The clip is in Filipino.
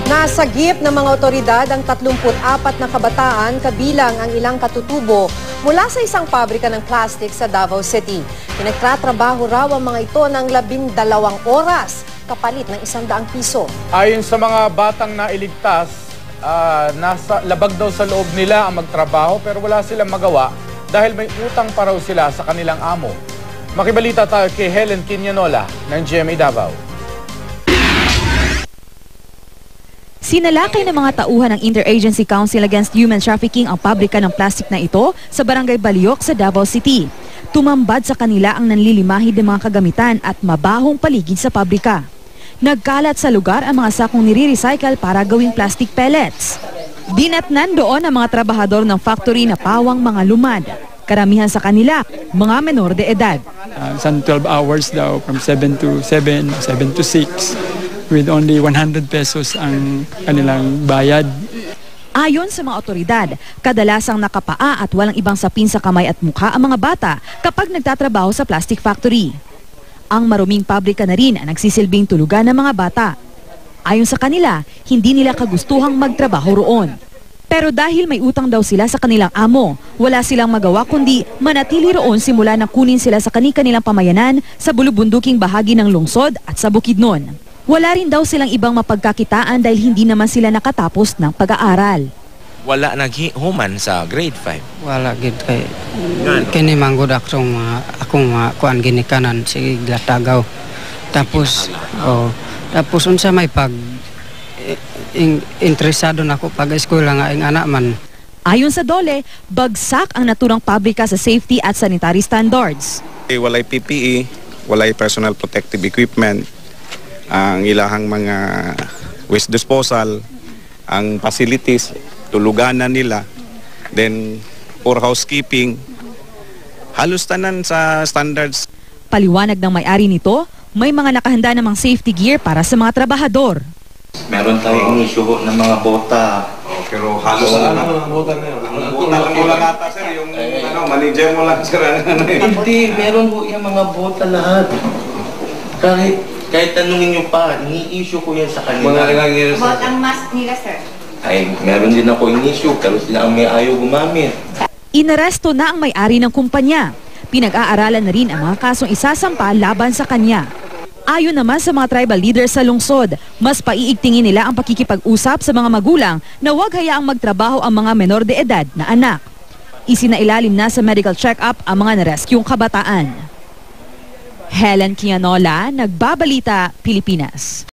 Nasagip ng mga otoridad ang 34 na kabataan kabilang ang ilang katutubo mula sa isang pabrika ng plastic sa Davao City. Pinagtatrabaho raw ang mga ito ng 12 oras kapalit ng 100 piso. Ayon sa mga batang nailigtas, nasa labag daw sa loob nila ang magtrabaho pero wala silang magawa dahil may utang pa raw sila sa kanilang amo. Makibalita tayo kay Helen Quinianola ng GMA Davao. Sinalakay ng mga tauhan ng Interagency Council Against Human Trafficking ang pabrika ng plastic na ito sa Barangay Baliok sa Davao City. Tumambad sa kanila ang nanlilimahid ng mga kagamitan at mabahong paligid sa pabrika. Nagkalat sa lugar ang mga sakong nire-recycle para gawing plastic pellets. Dinatnan doon ang mga trabahador ng factory na pawang mga lumad. Karamihan sa kanila, mga menor de edad. Some 12 hours daw from 7 to 7, 7 to 6 with only 100 pesos ang kanilang bayad. Ayon sa mga otoridad, kadalasang nakapaa at walang ibang sapin sa kamay at mukha ang mga bata kapag nagtatrabaho sa plastic factory. Ang maruming pabrika na rin ang nagsisilbing tulugan ng mga bata. Ayon sa kanila, hindi nila kagustuhang magtrabaho roon. Pero dahil may utang daw sila sa kanilang amo, wala silang magawa kundi manatili roon simula na kunin sila sa kanilang pamayanan sa bulubunduking bahagi ng lungsod at sa Bukidnon. Wala rin daw silang ibang mapagkakitaan dahil hindi naman sila nakatapos ng pag-aaral. Wala naghuman sa grade 5. Wala gid kay kini manggod akong kuan ginikanan si Latagaw. Tapos tapos unsa may pag interesado nako pag eskwela nga ing anak man. Ayon sa DOLE, bagsak ang naturang pabrika sa safety at sanitary standards. Walay PPE, walay personal protective equipment, ang ilahang mga waste disposal, ang facilities, tuluganan nila, then for housekeeping, halos tanan sa standards. Paliwanag ng may-ari nito, may mga nakahanda namang safety gear para sa mga trabahador. Meron tayong issue ng mga bota. Pero halos ang bota na yun. Ang bota lang lang ata, sir, yung manager mo lang, sir. Hindi, meron po yung mga bota lahat. Kahit tanungin nyo pa, ni-issue ko yan sa kanila. About ang mask nila, sir? Ay, meron din ako in-issue, pero sila ang may ayaw gumamit. Inaresto na ang may-ari ng kumpanya. Pinag-aaralan na rin ang mga kasong isasampa laban sa kanya. Ayon naman sa mga tribal leaders sa lungsod, mas paiigtingin nila ang pakikipag-usap sa mga magulang na huwag hayaang magtrabaho ang mga menor de edad na anak. Isinailalim na sa medical check-up ang mga nareskyong kabataan. Helen Quinianola, Nagbabalita, Pilipinas.